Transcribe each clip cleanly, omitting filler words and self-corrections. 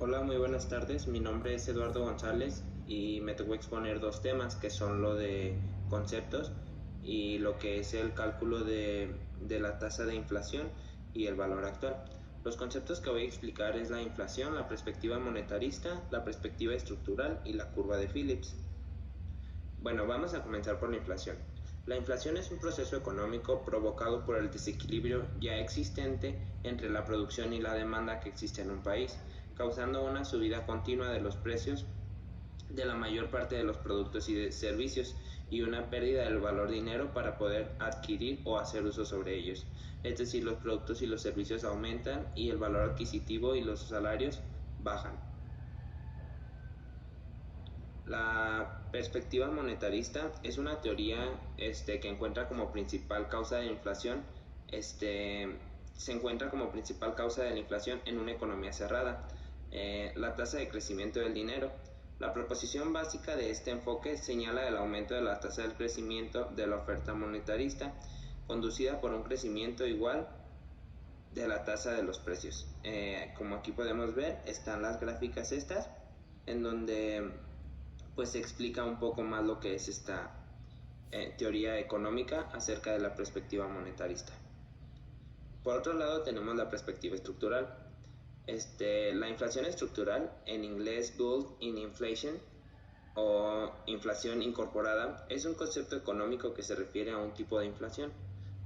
Hola, muy buenas tardes. Mi nombre es Eduardo González y me tocó exponer dos temas que son lo de conceptos y lo que es el cálculo de la tasa de inflación y el valor actual. Los conceptos que voy a explicar es la inflación, la perspectiva monetarista, la perspectiva estructural y la curva de Phillips. Bueno, vamos a comenzar por la inflación. La inflación es un proceso económico provocado por el desequilibrio ya existente entre la producción y la demanda que existe en un país, causando una subida continua de los precios de la mayor parte de los productos y de servicios y una pérdida del valor dinero para poder adquirir o hacer uso sobre ellos. Es decir, los productos y los servicios aumentan y el valor adquisitivo y los salarios bajan. La perspectiva monetarista es una teoría que encuentra como principal causa de la inflación, este, se encuentra como principal causa de la inflación en una economía cerrada, la tasa de crecimiento del dinero. La proposición básica de este enfoque señala el aumento de la tasa del crecimiento de la oferta monetarista, conducida por un crecimiento igual de la tasa de los precios. Como aquí podemos ver, están las gráficas estas, en donde pues se explica un poco más lo que es esta teoría económica acerca de la perspectiva monetarista. Por otro lado tenemos la perspectiva estructural. La inflación estructural, en inglés built-in inflation o inflación incorporada, es un concepto económico que se refiere a un tipo de inflación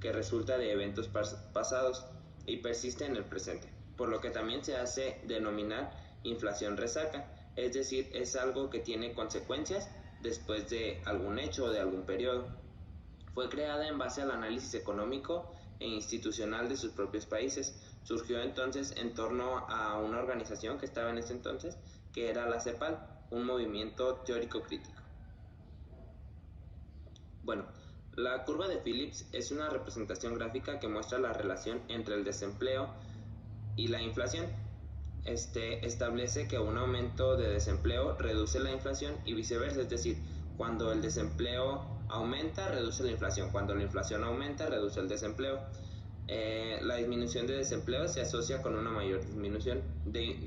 que resulta de eventos pasados y persiste en el presente, por lo que también se hace denominar inflación resaca, es decir, es algo que tiene consecuencias después de algún hecho o de algún periodo. Fue creada en base al análisis económico e institucional de sus propios países. Surgió entonces en torno a una organización que estaba en ese entonces, que era la CEPAL, un movimiento teórico crítico. Bueno, la curva de Phillips es una representación gráfica que muestra la relación entre el desempleo y la inflación. Establece que un aumento de desempleo reduce la inflación y viceversa, es decir, cuando el desempleo aumenta, reduce la inflación, cuando la inflación aumenta, reduce el desempleo. La disminución de desempleo se asocia con una mayor disminución,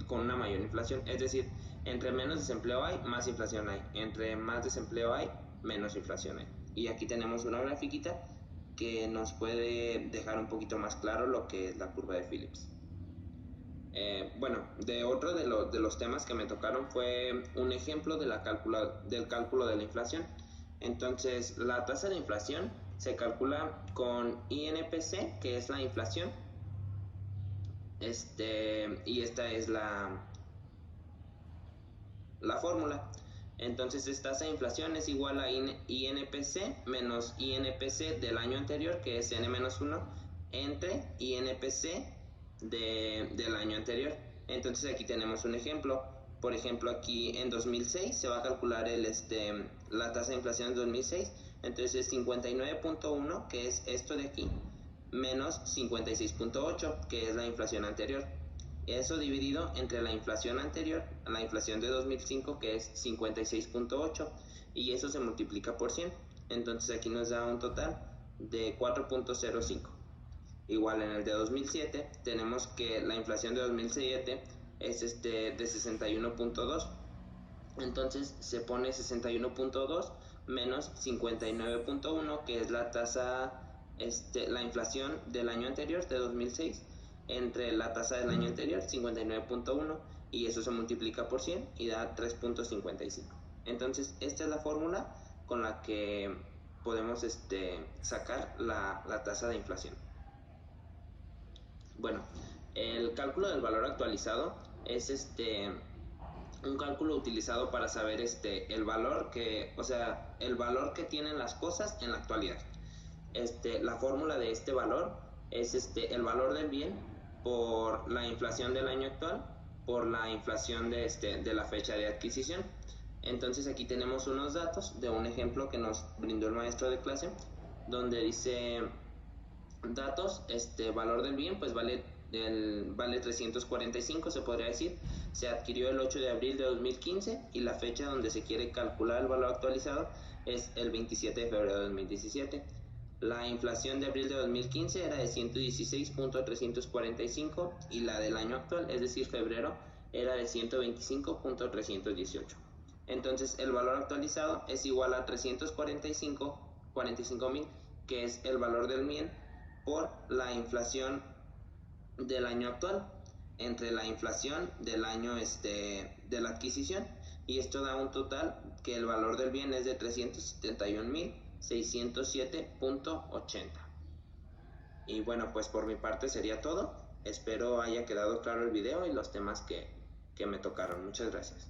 con una mayor inflación, es decir, entre menos desempleo hay, más inflación hay, entre más desempleo hay, menos inflación hay. Y aquí tenemos una grafiquita que nos puede dejar un poquito más claro lo que es la curva de Phillips. Bueno, de otro de los temas que me tocaron fue un ejemplo de del cálculo de la inflación. Entonces, la tasa de inflación se calcula con INPC, que es la inflación, y esta es la fórmula. Entonces, esta tasa de inflación es igual a INPC menos INPC del año anterior, que es N-1, entre INPC del año anterior. Entonces aquí tenemos un ejemplo. Por ejemplo, aquí en 2006 se va a calcular la tasa de inflación en 2006. Entonces es 59.1, que es esto de aquí, menos 56.8, que es la inflación anterior. Eso dividido entre la inflación anterior, la inflación de 2005, que es 56.8, y eso se multiplica por 100. Entonces aquí nos da un total de 4.05. Igual en el de 2007 tenemos que la inflación de 2007 es de 61.2. Entonces se pone 61.2 menos 59.1, que es la tasa, la inflación del año anterior, de 2006, entre la tasa del año anterior, 59.1, y eso se multiplica por 100 y da 3.55. Entonces esta es la fórmula con la que podemos sacar la tasa de inflación. Bueno, el cálculo del valor actualizado es un cálculo utilizado para saber el valor el valor que tienen las cosas en la actualidad. La fórmula de este valor es el valor del bien por la inflación del año actual por la inflación de la fecha de adquisición. Entonces aquí tenemos unos datos de un ejemplo que nos brindó el maestro de clase, donde dice datos, valor del bien pues vale 345, se podría decir. Se adquirió el 8 de abril de 2015 y la fecha donde se quiere calcular el valor actualizado es el 27 de febrero de 2017. La inflación de abril de 2015 era de 116.345 y la del año actual, es decir, febrero, era de 125.318. Entonces el valor actualizado es igual a 345.000, que es el valor del bien, por la inflación del año actual, entre la inflación del año de la adquisición, y esto da un total que el valor del bien es de 371.607.80. Y bueno, pues por mi parte sería todo. Espero haya quedado claro el video y los temas que me tocaron. Muchas gracias.